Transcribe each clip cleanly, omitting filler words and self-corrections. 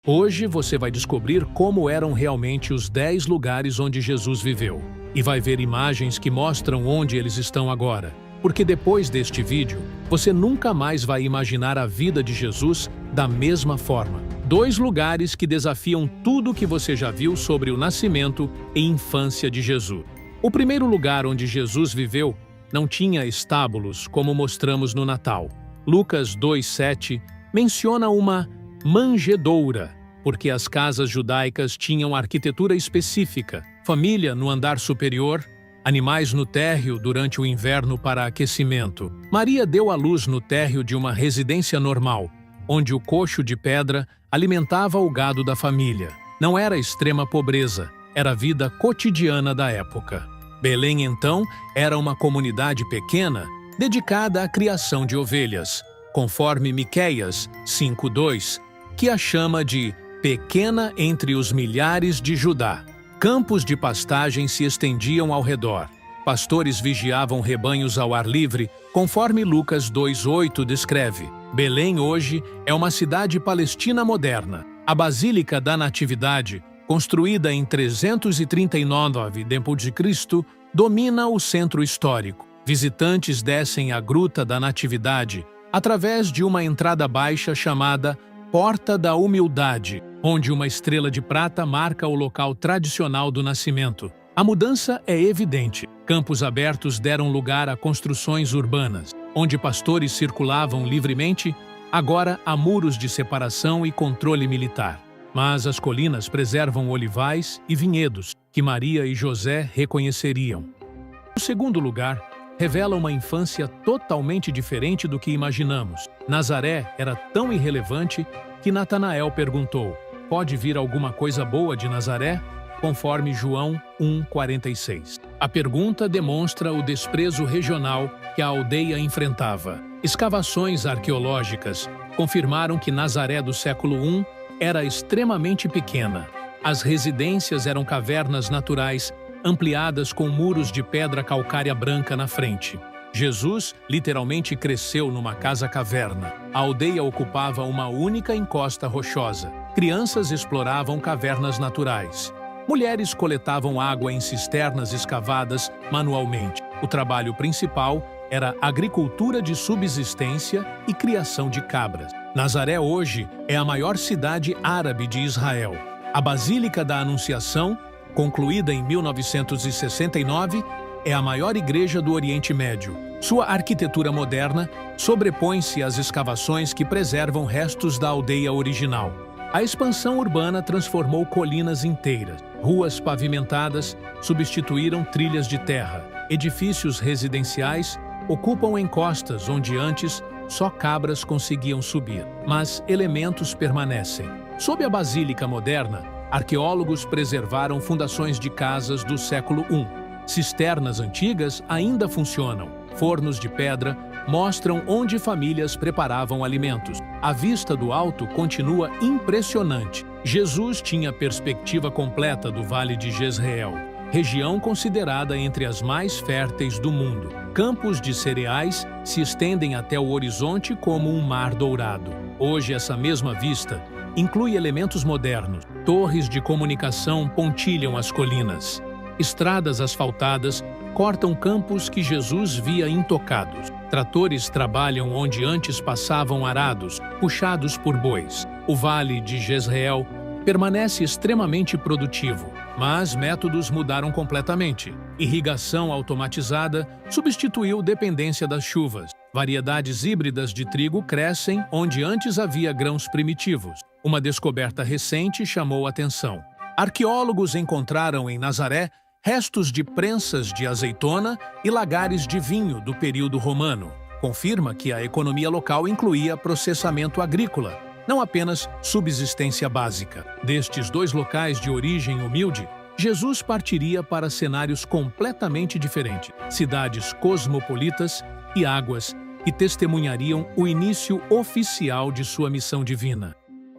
Hoje você vai descobrir como eram realmente os 10 lugares onde Jesus viveu. E vai ver imagens que mostram onde eles estão agora. Porque depois deste vídeo, você nunca mais vai imaginar a vida de Jesus da mesma forma. 2 lugares que desafiam tudo o que você já viu sobre o nascimento e infância de Jesus. O primeiro lugar onde Jesus viveu não tinha estábulos, como mostramos no Natal. Lucas 2:7 menciona uma manjedoura, porque as casas judaicas tinham arquitetura específica, família no andar superior, animais no térreo durante o inverno para aquecimento. Maria deu à luz no térreo de uma residência normal, onde o coxo de pedra alimentava o gado da família. Não era extrema pobreza, era a vida cotidiana da época. Belém, então, era uma comunidade pequena, dedicada à criação de ovelhas, conforme Miqueias 5:2, que a chama de pequena entre os milhares de Judá. Campos de pastagem se estendiam ao redor. Pastores vigiavam rebanhos ao ar livre, conforme Lucas 2:8 descreve. Belém hoje é uma cidade palestina moderna. A Basílica da Natividade, construída em 339 d.C., domina o centro histórico. Visitantes descem a Gruta da Natividade através de uma entrada baixa chamada Porta da Humildade, onde uma estrela de prata marca o local tradicional do nascimento. A mudança é evidente. Campos abertos deram lugar a construções urbanas. Onde pastores circulavam livremente, agora há muros de separação e controle militar. Mas as colinas preservam olivais e vinhedos, que Maria e José reconheceriam. O segundo lugar revela uma infância totalmente diferente do que imaginamos. Nazaré era tão irrelevante que Natanael perguntou: "Pode vir alguma coisa boa de Nazaré?", conforme João 1:46. A pergunta demonstra o desprezo regional que a aldeia enfrentava. Escavações arqueológicas confirmaram que Nazaré do século I era extremamente pequena. As residências eram cavernas naturais, ampliadas com muros de pedra calcária branca na frente. Jesus literalmente cresceu numa casa-caverna. A aldeia ocupava uma única encosta rochosa. Crianças exploravam cavernas naturais. Mulheres coletavam água em cisternas escavadas manualmente. O trabalho principal era agricultura de subsistência e criação de cabras. Nazaré hoje é a maior cidade árabe de Israel. A Basílica da Anunciação, concluída em 1969, é a maior igreja do Oriente Médio. Sua arquitetura moderna sobrepõe-se às escavações que preservam restos da aldeia original. A expansão urbana transformou colinas inteiras. Ruas pavimentadas substituíram trilhas de terra. Edifícios residenciais ocupam encostas onde antes só cabras conseguiam subir. Mas elementos permanecem. Sob a Basílica moderna, arqueólogos preservaram fundações de casas do século I. Cisternas antigas ainda funcionam. Fornos de pedra mostram onde famílias preparavam alimentos. A vista do alto continua impressionante. Jesus tinha perspectiva completa do Vale de Jezreel, região considerada entre as mais férteis do mundo. Campos de cereais se estendem até o horizonte como um mar dourado. Hoje, essa mesma vista inclui elementos modernos. Torres de comunicação pontilham as colinas. Estradas asfaltadas cortam campos que Jesus via intocados. Tratores trabalham onde antes passavam arados, puxados por bois. O Vale de Jezreel permanece extremamente produtivo, mas métodos mudaram completamente. Irrigação automatizada substituiu dependência das chuvas. Variedades híbridas de trigo crescem onde antes havia grãos primitivos. Uma descoberta recente chamou atenção. Arqueólogos encontraram em Nazaré restos de prensas de azeitona e lagares de vinho do período romano. Confirma que a economia local incluía processamento agrícola, não apenas subsistência básica. Destes 2 locais de origem humilde, Jesus partiria para cenários completamente diferentes. Cidades cosmopolitas e águas que testemunhariam o início oficial de sua missão divina.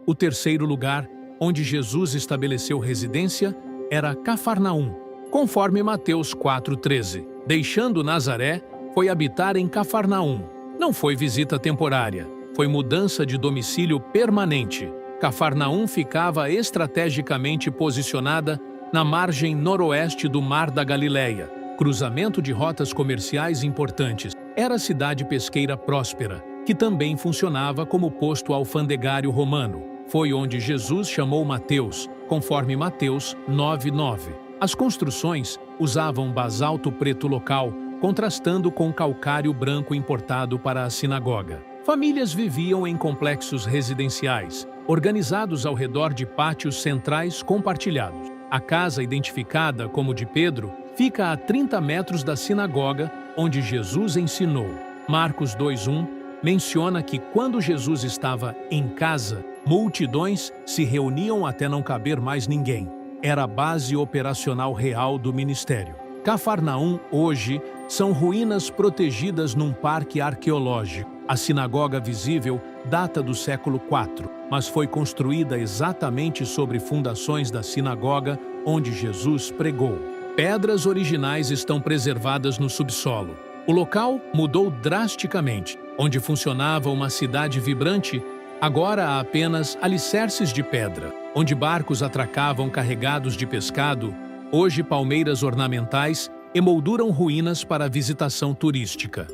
O terceiro lugar onde Jesus estabeleceu residência era Cafarnaum, conforme Mateus 4:13. Deixando Nazaré, foi habitar em Cafarnaum. Não foi visita temporária, foi mudança de domicílio permanente. Cafarnaum ficava estrategicamente posicionada na margem noroeste do Mar da Galileia, cruzamento de rotas comerciais importantes. Era a cidade pesqueira próspera, que também funcionava como posto alfandegário romano. Foi onde Jesus chamou Mateus, conforme Mateus 9:9. As construções usavam basalto preto local, contrastando com calcário branco importado para a sinagoga. Famílias viviam em complexos residenciais, organizados ao redor de pátios centrais compartilhados. A casa, identificada como de Pedro, fica a 30 metros da sinagoga onde Jesus ensinou. Marcos 2:1 menciona que quando Jesus estava em casa, multidões se reuniam até não caber mais ninguém. Era a base operacional real do ministério. Cafarnaum, hoje, são ruínas protegidas num parque arqueológico. A sinagoga visível data do século IV, mas foi construída exatamente sobre fundações da sinagoga onde Jesus pregou. Pedras originais estão preservadas no subsolo. O local mudou drasticamente. Onde funcionava uma cidade vibrante, agora há apenas alicerces de pedra. Onde barcos atracavam carregados de pescado, hoje palmeiras ornamentais emolduram ruínas para visitação turística.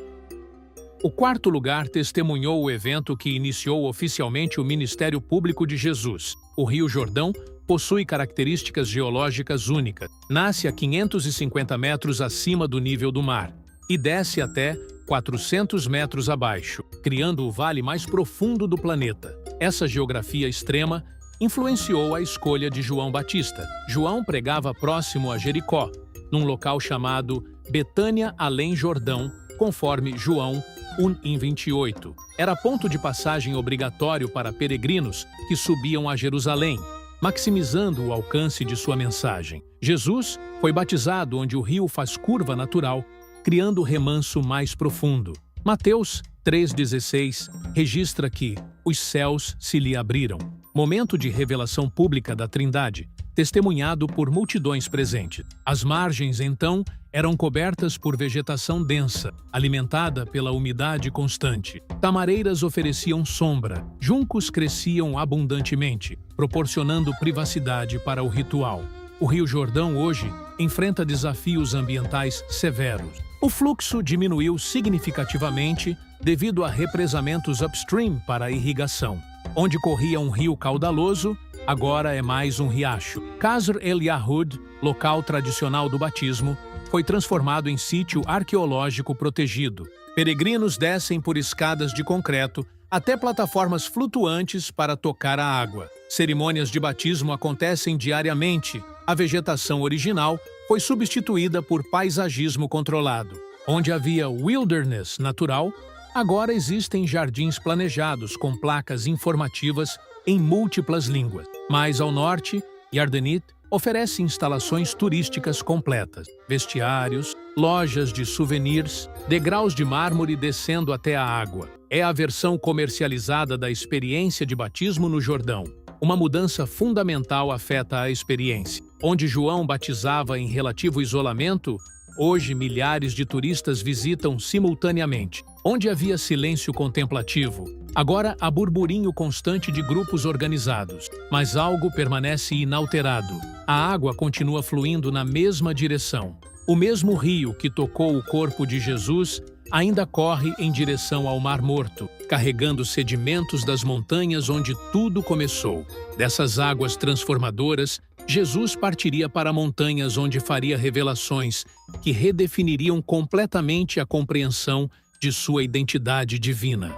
O quarto lugar testemunhou o evento que iniciou oficialmente o ministério público de Jesus. O Rio Jordão possui características geológicas únicas. Nasce a 550 metros acima do nível do mar e desce até 400 metros abaixo, criando o vale mais profundo do planeta. Essa geografia extrema influenciou a escolha de João Batista. João pregava próximo a Jericó, num local chamado Betânia além Jordão, conforme João 1:28. Era ponto de passagem obrigatório para peregrinos que subiam a Jerusalém, maximizando o alcance de sua mensagem. Jesus foi batizado onde o rio faz curva natural, criando o remanso mais profundo. Mateus 3:16 registra que os céus se lhe abriram. Momento de revelação pública da Trindade, testemunhado por multidões presentes. As margens, então, eram cobertas por vegetação densa, alimentada pela umidade constante. Tamareiras ofereciam sombra, juncos cresciam abundantemente, proporcionando privacidade para o ritual. O Rio Jordão hoje enfrenta desafios ambientais severos. O fluxo diminuiu significativamente devido a represamentos upstream para a irrigação. Onde corria um rio caudaloso, agora é mais um riacho. Qasr el-Yahud, local tradicional do batismo, foi transformado em sítio arqueológico protegido. Peregrinos descem por escadas de concreto até plataformas flutuantes para tocar a água. Cerimônias de batismo acontecem diariamente. A vegetação original foi substituída por paisagismo controlado. Onde havia wilderness natural, agora existem jardins planejados com placas informativas em múltiplas línguas. Mais ao norte, Yardenit oferece instalações turísticas completas, vestiários, lojas de souvenirs, degraus de mármore descendo até a água. É a versão comercializada da experiência de batismo no Jordão. Uma mudança fundamental afeta a experiência. Onde João batizava em relativo isolamento, hoje milhares de turistas visitam simultaneamente. Onde havia silêncio contemplativo, agora há burburinho constante de grupos organizados. Mas algo permanece inalterado. A água continua fluindo na mesma direção. O mesmo rio que tocou o corpo de Jesus ainda corre em direção ao Mar Morto, carregando sedimentos das montanhas onde tudo começou. Dessas águas transformadoras, Jesus partiria para montanhas onde faria revelações que redefiniriam completamente a compreensão de sua identidade divina.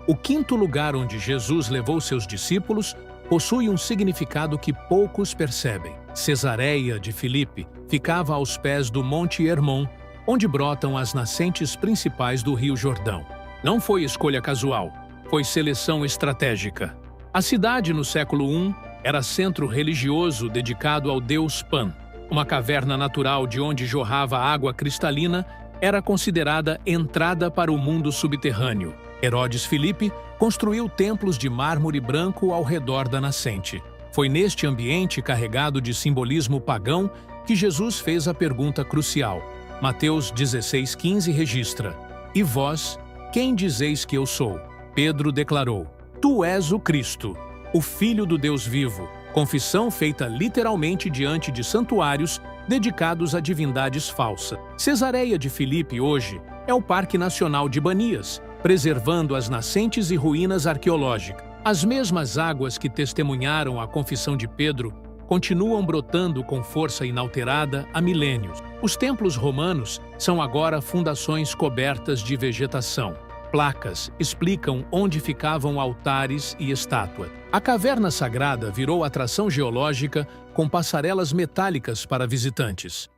O quinto lugar onde Jesus levou seus discípulos possui um significado que poucos percebem. Cesareia de Filipe ficava aos pés do Monte Hermon, onde brotam as nascentes principais do Rio Jordão. Não foi escolha casual, foi seleção estratégica. A cidade, no século I, era centro religioso dedicado ao deus Pan. Uma caverna natural de onde jorrava água cristalina era considerada entrada para o mundo subterrâneo. Herodes Filipe construiu templos de mármore branco ao redor da nascente. Foi neste ambiente carregado de simbolismo pagão que Jesus fez a pergunta crucial. Mateus 16:15 registra: "E vós, quem dizeis que eu sou?" Pedro declarou: "Tu és o Cristo." o Filho do Deus vivo, confissão feita literalmente diante de santuários dedicados a divindades falsas. Cesareia de Filipe hoje é o Parque Nacional de Banias, preservando as nascentes e ruínas arqueológicas. As mesmas águas que testemunharam a confissão de Pedro continuam brotando com força inalterada há milênios. Os templos romanos são agora fundações cobertas de vegetação. Placas explicam onde ficavam altares e estátuas. A caverna sagrada virou atração geológica com passarelas metálicas para visitantes.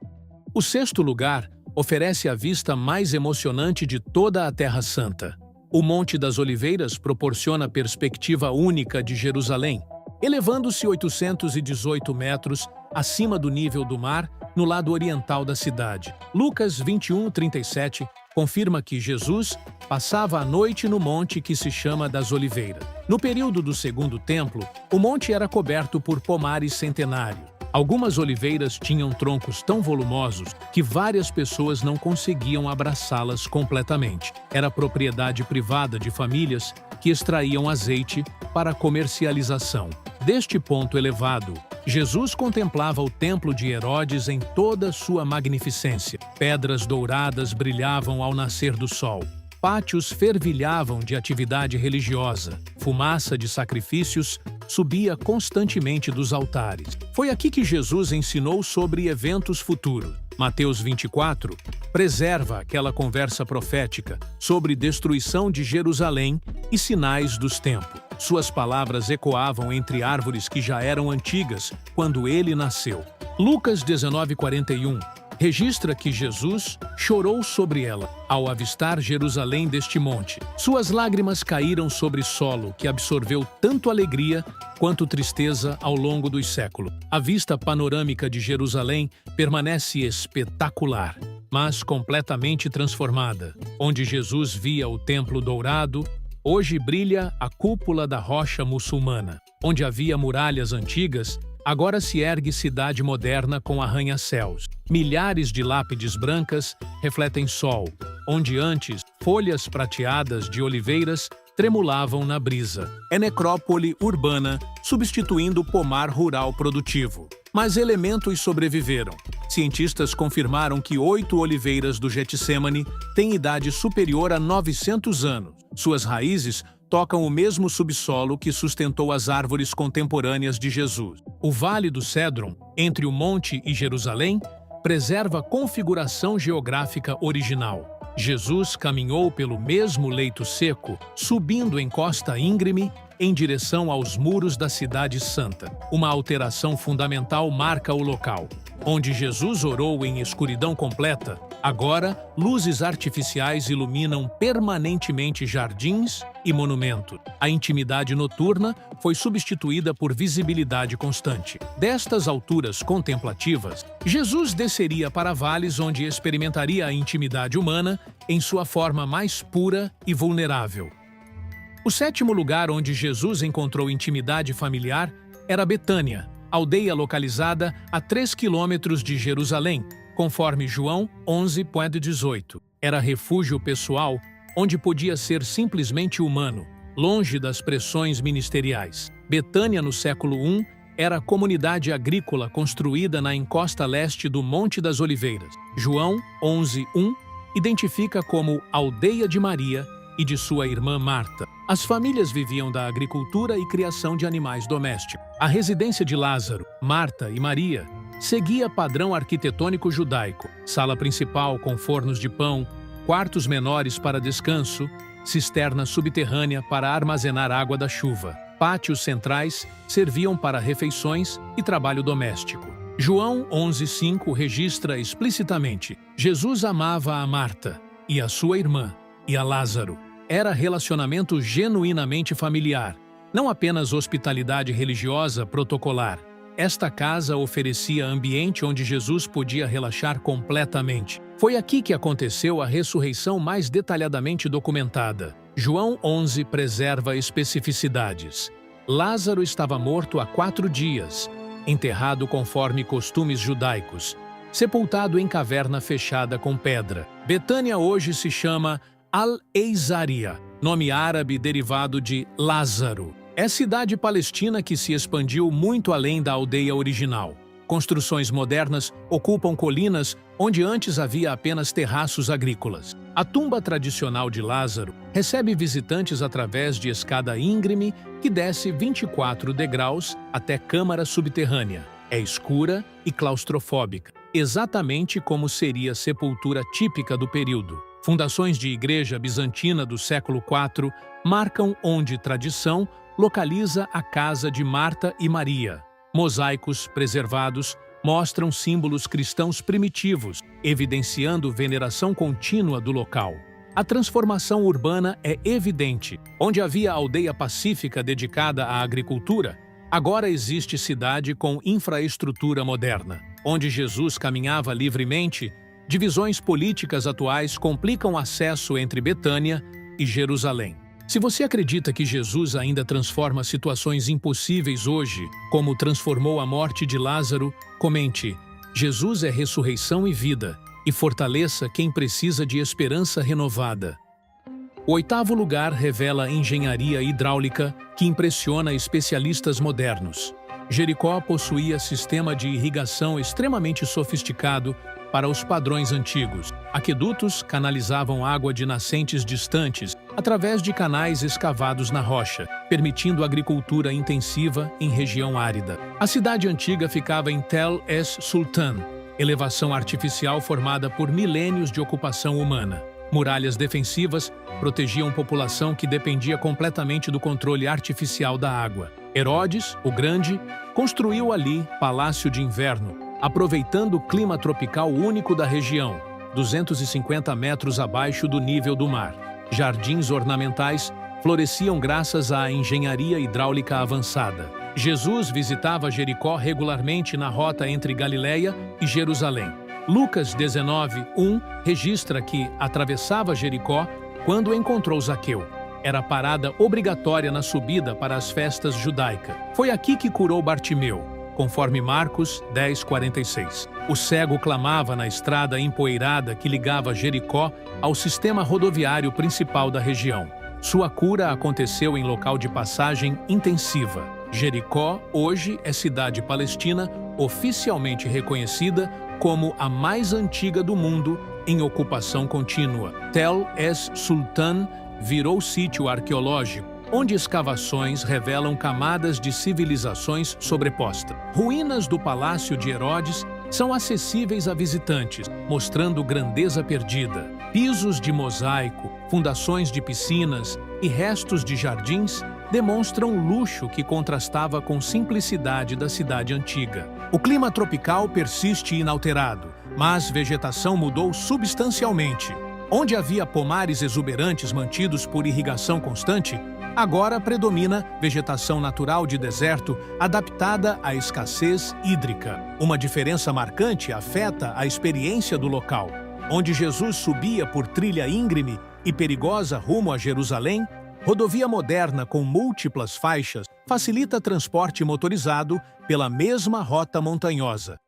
O sexto lugar oferece a vista mais emocionante de toda a Terra Santa. O Monte das Oliveiras proporciona perspectiva única de Jerusalém, elevando-se 818 metros acima do nível do mar no lado oriental da cidade. Lucas 21:37 confirma que Jesus passava a noite no monte que se chama das Oliveiras. No período do Segundo Templo, o monte era coberto por pomares centenários. Algumas oliveiras tinham troncos tão volumosos que várias pessoas não conseguiam abraçá-las completamente. Era propriedade privada de famílias que extraíam azeite para comercialização. Deste ponto elevado, Jesus contemplava o templo de Herodes em toda sua magnificência. Pedras douradas brilhavam ao nascer do sol. Pátios fervilhavam de atividade religiosa. Fumaça de sacrifícios subia constantemente dos altares. Foi aqui que Jesus ensinou sobre eventos futuros. Mateus 24 preserva aquela conversa profética sobre destruição de Jerusalém e sinais dos tempos. Suas palavras ecoavam entre árvores que já eram antigas quando ele nasceu. Lucas 19:41 registra que Jesus chorou sobre ela ao avistar Jerusalém deste monte. Suas lágrimas caíram sobre solo que absorveu tanto alegria quanto tristeza ao longo dos séculos. A vista panorâmica de Jerusalém permanece espetacular, mas completamente transformada. Onde Jesus via o templo dourado, hoje brilha a cúpula da rocha muçulmana. Onde havia muralhas antigas, agora se ergue cidade moderna com arranha-céus. Milhares de lápides brancas refletem sol, onde antes folhas prateadas de oliveiras tremulavam na brisa. É necrópole urbana, substituindo o pomar rural produtivo. Mas elementos sobreviveram. Cientistas confirmaram que 8 oliveiras do Getsemane têm idade superior a 900 anos. Suas raízes tocam o mesmo subsolo que sustentou as árvores contemporâneas de Jesus. O Vale do Cédron, entre o monte e Jerusalém, preserva a configuração geográfica original. Jesus caminhou pelo mesmo leito seco, subindo em costa íngreme em direção aos muros da Cidade Santa. Uma alteração fundamental marca o local. Onde Jesus orou em escuridão completa, agora luzes artificiais iluminam permanentemente jardins e monumentos. A intimidade noturna foi substituída por visibilidade constante. Destas alturas contemplativas, Jesus desceria para vales onde experimentaria a intimidade humana em sua forma mais pura e vulnerável. O sétimo lugar onde Jesus encontrou intimidade familiar era Betânia, aldeia localizada a 3 quilômetros de Jerusalém, conforme João 11:18. Era refúgio pessoal onde podia ser simplesmente humano, longe das pressões ministeriais. Betânia, no século I, era a comunidade agrícola construída na encosta leste do Monte das Oliveiras. João 11:1 identifica como aldeia de Maria e de sua irmã Marta. As famílias viviam da agricultura e criação de animais domésticos. A residência de Lázaro, Marta e Maria seguia padrão arquitetônico judaico: sala principal com fornos de pão, quartos menores para descanso, cisterna subterrânea para armazenar água da chuva. Pátios centrais serviam para refeições e trabalho doméstico. João 11:5 registra explicitamente: Jesus amava a Marta e a sua irmã e a Lázaro. Era relacionamento genuinamente familiar, não apenas hospitalidade religiosa protocolar. Esta casa oferecia ambiente onde Jesus podia relaxar completamente. Foi aqui que aconteceu a ressurreição mais detalhadamente documentada. João 11 preserva especificidades. Lázaro estava morto há 4 dias, enterrado conforme costumes judaicos, sepultado em caverna fechada com pedra. Betânia hoje se chama Al-Eizaria, nome árabe derivado de Lázaro. É cidade palestina que se expandiu muito além da aldeia original. Construções modernas ocupam colinas onde antes havia apenas terraços agrícolas. A tumba tradicional de Lázaro recebe visitantes através de escada íngreme que desce 24 degraus até câmara subterrânea. É escura e claustrofóbica, exatamente como seria a sepultura típica do período. Fundações de igreja bizantina do século IV marcam onde tradição localiza a casa de Marta e Maria. Mosaicos preservados mostram símbolos cristãos primitivos, evidenciando veneração contínua do local. A transformação urbana é evidente. Onde havia aldeia pacífica dedicada à agricultura, agora existe cidade com infraestrutura moderna. Onde Jesus caminhava livremente, divisões políticas atuais complicam o acesso entre Betânia e Jerusalém. Se você acredita que Jesus ainda transforma situações impossíveis hoje, como transformou a morte de Lázaro, comente: Jesus é ressurreição e vida, e fortaleça quem precisa de esperança renovada. O 8º lugar revela engenharia hidráulica que impressiona especialistas modernos. Jericó possuía sistema de irrigação extremamente sofisticado para os padrões antigos. Aquedutos canalizavam água de nascentes distantes através de canais escavados na rocha, permitindo agricultura intensiva em região árida. A cidade antiga ficava em Tel es-Sultan, elevação artificial formada por milênios de ocupação humana. Muralhas defensivas protegiam população que dependia completamente do controle artificial da água. Herodes, o Grande, construiu ali Palácio de Inverno, aproveitando o clima tropical único da região, 250 metros abaixo do nível do mar. Jardins ornamentais floresciam graças à engenharia hidráulica avançada. Jesus visitava Jericó regularmente na rota entre Galileia e Jerusalém. Lucas 19:1 registra que atravessava Jericó quando encontrou Zaqueu. Era a parada obrigatória na subida para as festas judaicas. Foi aqui que curou Bartimeu, conforme Marcos 10:46. O cego clamava na estrada empoeirada que ligava Jericó ao sistema rodoviário principal da região. Sua cura aconteceu em local de passagem intensiva. Jericó hoje é cidade palestina oficialmente reconhecida como a mais antiga do mundo em ocupação contínua. Tel es-Sultan virou sítio arqueológico, onde escavações revelam camadas de civilizações sobrepostas. Ruínas do Palácio de Herodes são acessíveis a visitantes, mostrando grandeza perdida. Pisos de mosaico, fundações de piscinas e restos de jardins demonstram luxo que contrastava com simplicidade da cidade antiga. O clima tropical persiste inalterado, mas vegetação mudou substancialmente. Onde havia pomares exuberantes mantidos por irrigação constante, agora predomina vegetação natural de deserto adaptada à escassez hídrica. Uma diferença marcante afeta a experiência do local. Onde Jesus subia por trilha íngreme e perigosa rumo a Jerusalém, rodovia moderna com múltiplas faixas facilita transporte motorizado pela mesma rota montanhosa.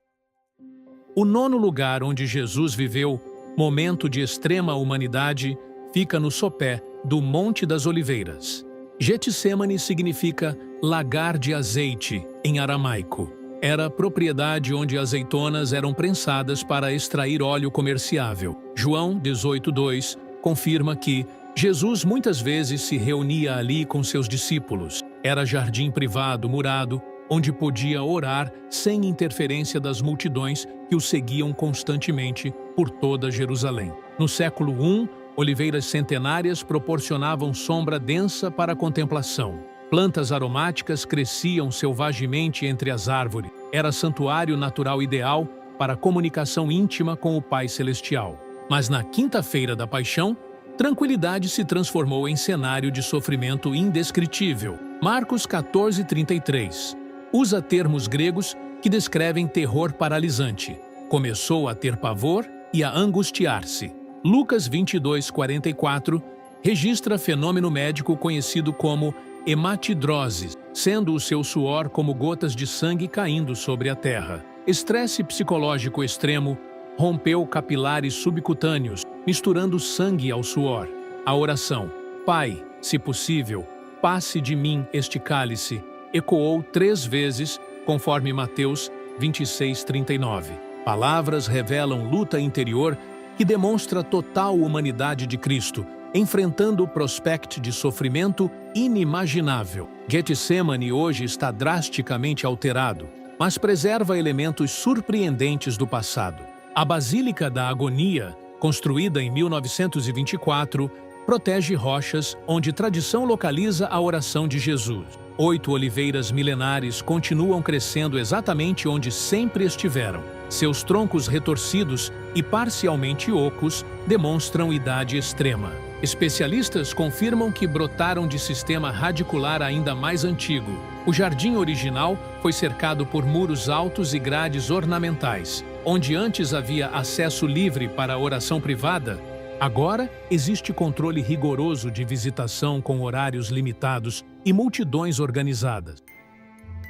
O 9º lugar onde Jesus viveu, momento de extrema humanidade, fica no sopé do Monte das Oliveiras. Getsêmani significa lagar de azeite, em aramaico. Era propriedade onde azeitonas eram prensadas para extrair óleo comerciável. João 18:2 confirma que Jesus muitas vezes se reunia ali com seus discípulos. Era jardim privado, murado, onde podia orar sem interferência das multidões que o seguiam constantemente por toda Jerusalém. No século I, oliveiras centenárias proporcionavam sombra densa para a contemplação. Plantas aromáticas cresciam selvagemente entre as árvores. Era santuário natural ideal para a comunicação íntima com o Pai Celestial. Mas na quinta-feira da Paixão, tranquilidade se transformou em cenário de sofrimento indescritível. Marcos 14:33 usa termos gregos que descrevem terror paralisante. Começou a ter pavor e a angustiar-se. Lucas 22:44 registra fenômeno médico conhecido como hematidrose, sendo o seu suor como gotas de sangue caindo sobre a terra. Estresse psicológico extremo rompeu capilares subcutâneos, misturando sangue ao suor. A oração: Pai, se possível, passe de mim este cálice, ecoou 3 vezes, conforme Mateus 26:39. Palavras revelam luta interior que demonstra total humanidade de Cristo, enfrentando o prospecto de sofrimento inimaginável. Getsemane hoje está drasticamente alterado, mas preserva elementos surpreendentes do passado. A Basílica da Agonia, construída em 1924, protege rochas onde tradição localiza a oração de Jesus. 8 oliveiras milenares continuam crescendo exatamente onde sempre estiveram. Seus troncos retorcidos e parcialmente ocos demonstram idade extrema. Especialistas confirmam que brotaram de sistema radicular ainda mais antigo. O jardim original foi cercado por muros altos e grades ornamentais. Onde antes havia acesso livre para a oração privada, agora existe controle rigoroso de visitação com horários limitados e multidões organizadas.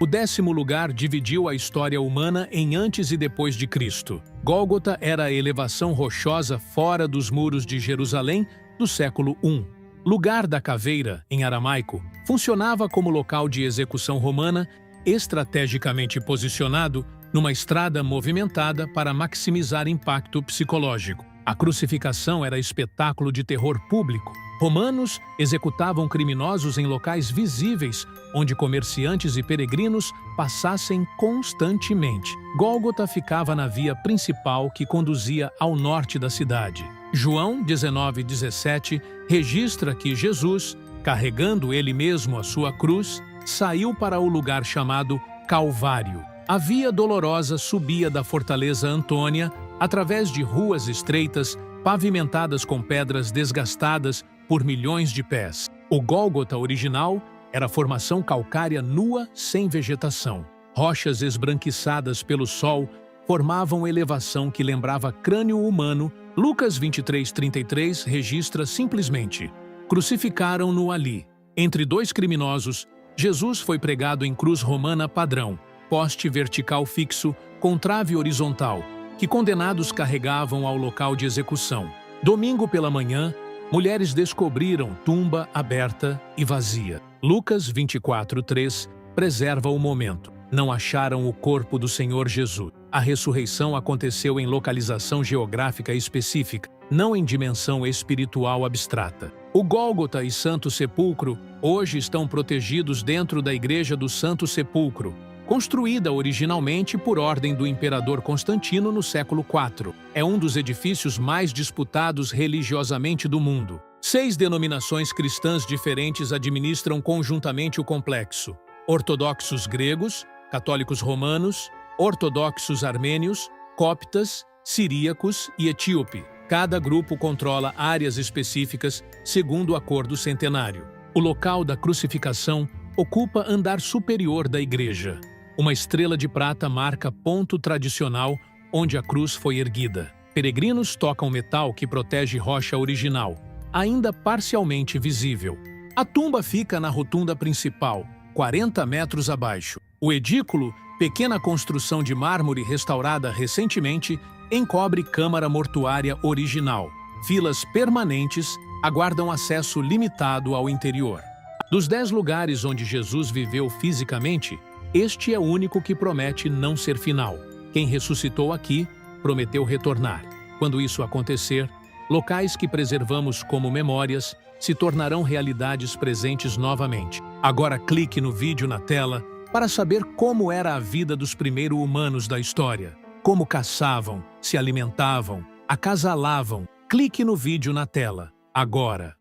O 10º lugar dividiu a história humana em antes e depois de Cristo. Gólgota era a elevação rochosa fora dos muros de Jerusalém do século I. Lugar da caveira, em aramaico, funcionava como local de execução romana, estrategicamente posicionado numa estrada movimentada para maximizar impacto psicológico. A crucificação era espetáculo de terror público. Romanos executavam criminosos em locais visíveis, onde comerciantes e peregrinos passassem constantemente. Gólgota ficava na via principal que conduzia ao norte da cidade. João 19:17 registra que Jesus, carregando ele mesmo a sua cruz, saiu para o lugar chamado Calvário. A via dolorosa subia da fortaleza Antônia através de ruas estreitas, pavimentadas com pedras desgastadas por milhões de pés. O Gólgota original era formação calcária nua sem vegetação. Rochas esbranquiçadas pelo sol formavam elevação que lembrava crânio humano. Lucas 23:33 registra simplesmente: crucificaram-no ali. Entre 2 criminosos, Jesus foi pregado em cruz romana padrão, poste vertical fixo com trave horizontal, que condenados carregavam ao local de execução. Domingo pela manhã, mulheres descobriram tumba aberta e vazia. Lucas 24:3 preserva o momento. Não acharam o corpo do Senhor Jesus. A ressurreição aconteceu em localização geográfica específica, não em dimensão espiritual abstrata. O Gólgota e Santo Sepulcro hoje estão protegidos dentro da Igreja do Santo Sepulcro, construída originalmente por ordem do imperador Constantino no século IV. É um dos edifícios mais disputados religiosamente do mundo. 6 denominações cristãs diferentes administram conjuntamente o complexo: ortodoxos gregos, católicos romanos, ortodoxos armênios, coptas, siríacos e etíope. Cada grupo controla áreas específicas segundo o acordo centenário. O local da crucificação ocupa andar superior da igreja. Uma estrela de prata marca ponto tradicional onde a cruz foi erguida. Peregrinos tocam metal que protege rocha original, ainda parcialmente visível. A tumba fica na rotunda principal, 40 metros abaixo. O edículo, pequena construção de mármore restaurada recentemente, encobre câmara mortuária original. Filas permanentes aguardam acesso limitado ao interior. Dos 10 lugares onde Jesus viveu fisicamente, este é o único que promete não ser final. Quem ressuscitou aqui, prometeu retornar. Quando isso acontecer, locais que preservamos como memórias se tornarão realidades presentes novamente. Agora clique no vídeo na tela para saber como era a vida dos primeiros humanos da história. Como caçavam, se alimentavam, acasalavam. Clique no vídeo na tela, agora.